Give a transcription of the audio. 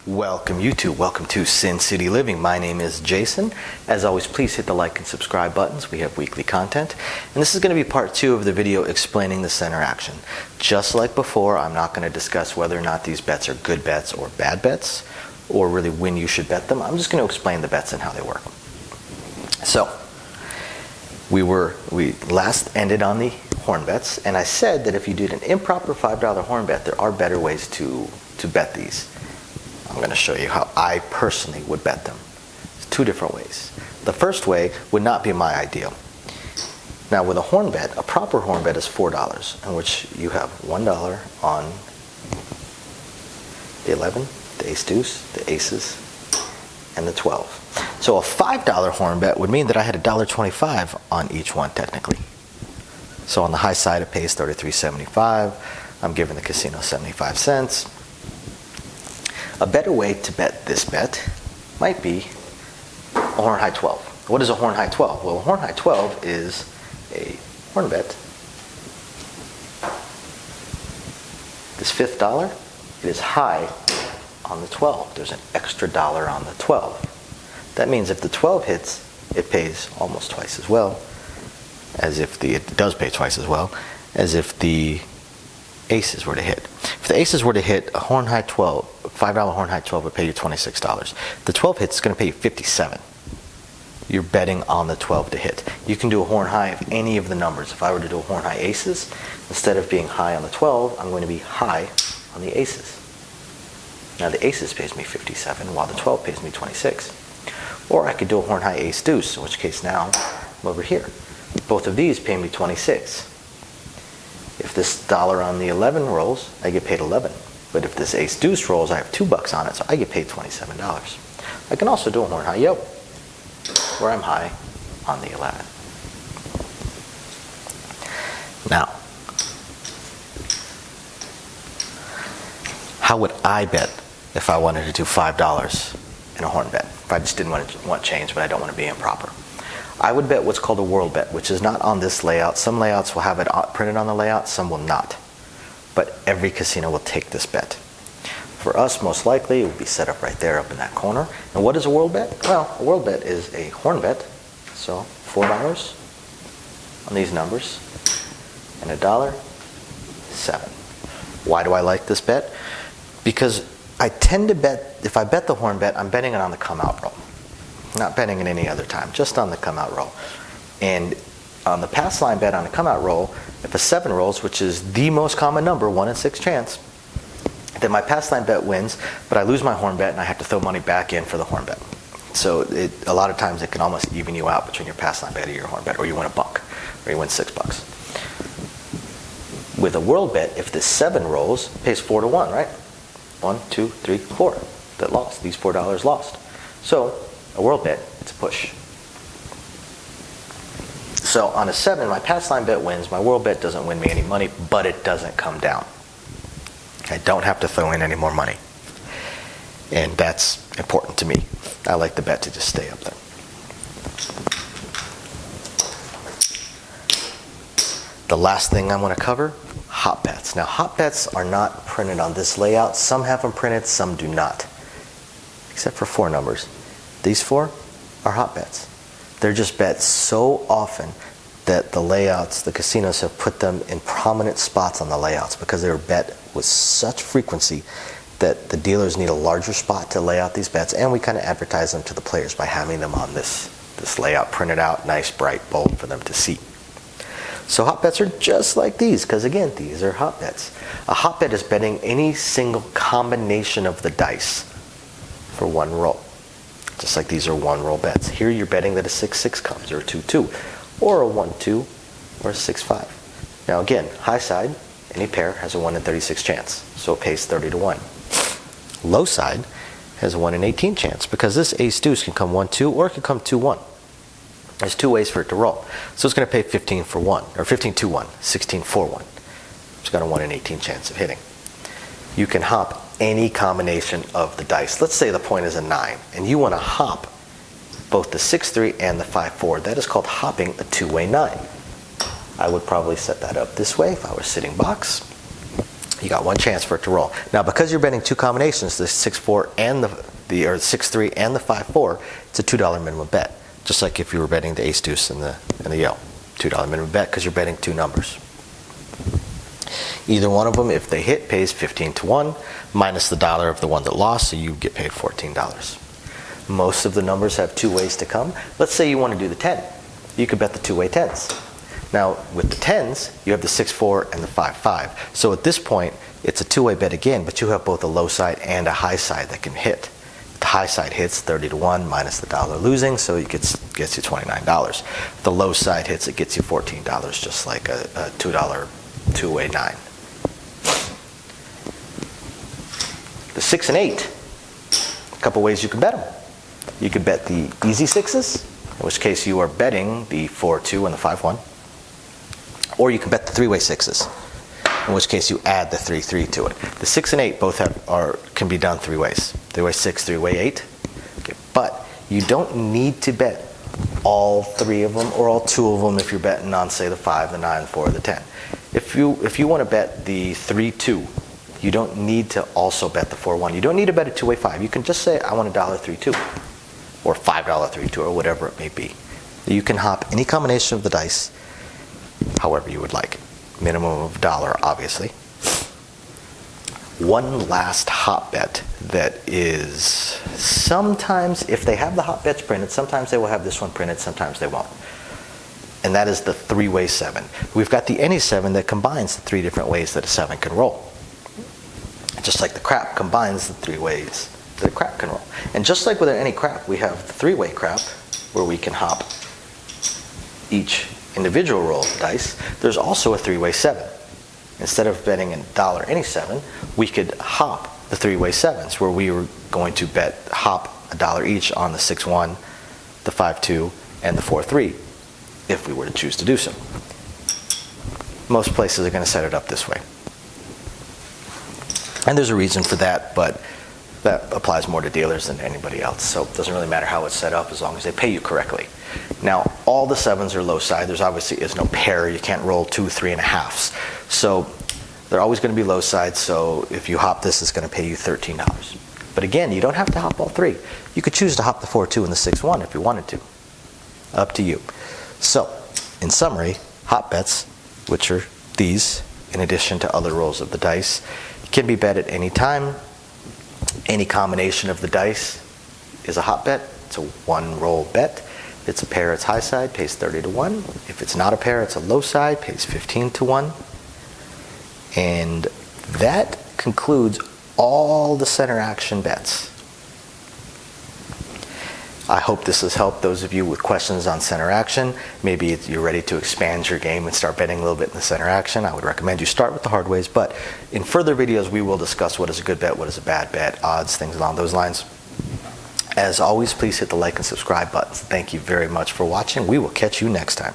Welcome YouTube, welcome to Sin City Living. My name is Jason. As always, please hit the like and subscribe buttons. We have weekly content. And this is going to be part 2 of the video explaining the center action. Just like before, I'm not going to discuss whether or not these bets are good bets or bad bets, or really when you should bet them. I'm just going to explain the bets and how they work. So, we last ended on the horn bets, and I said that if you did an improper $5 horn bet, there are better ways to bet these. I'm going to show you how I personally would bet them. There's 2 different ways. The first way would not be my ideal. Now with a horn bet, a proper horn bet is $4, in which you have $1 on the 11, the ace deuce, the aces, and the 12. So a $5 horn bet would mean that I had $1.25 on each one technically. So on the high side it pays $33.75. I'm giving the casino 75 cents. A better way to bet this bet might be a horn high 12. What is a horn high 12? Well, a horn high 12 is a horn bet. This $5, it is high on the 12. There's an extra dollar on the 12. That means if the 12 hits, it pays almost twice as well as if it does pay twice as well as if the aces were to hit. If the aces were to hit, a horn high 12, $5 horn high 12 would pay you $26. The 12 hits is going to pay you $57. You're betting on the 12 to hit. You can do a horn high of any of the numbers. If I were to do a horn high aces, instead of being high on the 12, I'm going to be high on the aces. Now the aces pays me $57 while the 12 pays me $26. Or I could do a horn high ace deuce, in which case now I'm over here. Both of these pay me $26. If this dollar on the 11 rolls, I get paid $11. But if this ace deuce rolls, I have $2 on it, so I get paid $27. I can also do a horn high yo, where I'm high on the 11. Now, how would I bet if I wanted to do $5 in a horn bet? If I just didn't want change, but I don't want to be improper. I would bet what's called a world bet, which is not on this layout. Some layouts will have it printed on the layout, some will not. But every casino will take this bet. For us, most likely, it will be set up right there up in that corner. And what is a world bet? Well, a world bet is a horn bet. So $4 on these numbers and $1.07. Why do I like this bet? Because I tend to bet, if I bet the horn bet, I'm betting it on the come out roll. Not betting it any other time, just on the come out roll. And on the pass line bet on the come out roll, if a 7 rolls, which is the most common number, 1 in 6 chance, then my pass line bet wins, but I lose my horn bet and I have to throw money back in for the horn bet. So a lot of times it can almost even you out between your pass line bet or your horn bet, or you win $1, or you win $6. With a world bet, if this 7 rolls, it pays 4 to 1, right? 1, 2, 3, 4 that lost. These $4 lost. So a world bet, it's a push. So on a 7, my pass line bet wins. My world bet doesn't win me any money, but it doesn't come down. I don't have to throw in any more money. And that's important to me. I like the bet to just stay up there. The last thing I want to cover, hot bets. Now hot bets are not printed on this layout. Some have them printed, some do not. Except for 4 numbers. These 4 are hot bets. They're just bets so often that the layouts, the casinos have put them in prominent spots on the layouts because they're bet with such frequency that the dealers need a larger spot to lay out these bets, and we kind of advertise them to the players by having them on this layout printed out, nice, bright, bold for them to see. So hot bets are just like these, because again, these are hot bets. A hot bet is betting any single combination of the dice for 1 roll. Just like these are 1 roll bets. Here you're betting that a 6-6 comes, or a 2-2, or a 1-2, or a 6-5. Now again, high side, any pair has a 1 in 36 chance, so it pays 30 to 1. Low side has a 1 in 18 chance, because this ace deuce can come 1-2, or it can come 2-1. There's 2 ways for it to roll. So it's going to pay 15 for 1, or 15-2-1, 16-4-1. It's got a 1 in 18 chance of hitting. You can hop any combination of the dice. Let's say the point is a 9, and you want to hop both the 6-3 and the 5-4. That is called hopping a 2-way 9. I would probably set that up this way if I was sitting box. You got one chance for it to roll. Now, because you're betting two combinations, the 6-4 and the 6-3 and the 5-4, it's a $2 minimum bet. Just like if you were betting the ace deuce and the yell. $2 minimum bet because you're betting two numbers. Either one of them, if they hit, pays 15-1 minus the dollar of the one that lost, so you get paid $14. Most of the numbers have two ways to come. Let's say you want to do the 10. You could bet the two-way 10s. Now, with the 10s, you have the 6-4 and the 5-5. So at this point, it's a two-way bet again, but you have both a low side and a high side that can hit. The high side hits 30-1 minus the dollar losing, so it gets you $29. The low side hits, it gets you $14, just like a $2 two-way 9. The 6 and 8, a couple ways you can bet them. You could bet the easy sixes, in which case you are betting the 4-2 and the 5-1. Or you can bet the three-way sixes, in which case you add the 3-3 to it. The 6 and 8 both can be done three ways. Three-way 6, three-way 8. Okay. But you don't need to bet all three of them or all two of them if you're betting on, say, the 5, the 9, the 4, or the 10. If you want to bet the 3-2, you don't need to also bet the 4-1. You don't need to bet a two-way 5. You can just say, I want a $3-2, or $5 3-2, or whatever it may be. You can hop any combination of the dice however you would like. Minimum of $1, obviously. One last hop bet that is sometimes, if they have the hop bets printed, sometimes they will have this one printed, sometimes they won't. And that is the three-way 7. We've got the any 7 that combines the three different ways that a 7 can roll. Just like the crap combines the three ways that a crap can roll. And just like with any crap, we have the three-way crap where we can hop each individual roll of the dice. There's also a three-way 7. Instead of betting a any 7, we could hop the three-way 7s where we were going to hop $1 each on the 6-1, the 5-2, and the 4-3 if we were to choose to do so. Most places are going to set it up this way. And there's a reason for that, but that applies more to dealers than to anybody else. So it doesn't really matter how it's set up as long as they pay you correctly. Now, all the 7s are low side. There's obviously is no pair. You can't roll 2, 3 and a halves. So they're always going to be low side. So if you hop this, it's going to pay you $13. But again, you don't have to hop all three. You could choose to hop the 4-2 and the 6-1 if you wanted to. Up to you. So, in summary, hop bets, which are these, in addition to other rolls of the dice, can be bet at any time. Any combination of the dice is a hop bet. It's a one roll bet. If it's a pair, it's high side, pays 30-1. If it's not a pair, it's a low side, pays 15-1. And that concludes all the center action bets. I hope this has helped those of you with questions on center action. Maybe you're ready to expand your game and start betting a little bit in the center action. I would recommend you start with the hard ways, but in further videos we will discuss what is a good bet, what is a bad bet, odds, things along those lines. As always, please hit the like and subscribe buttons. Thank you very much for watching. We will catch you next time.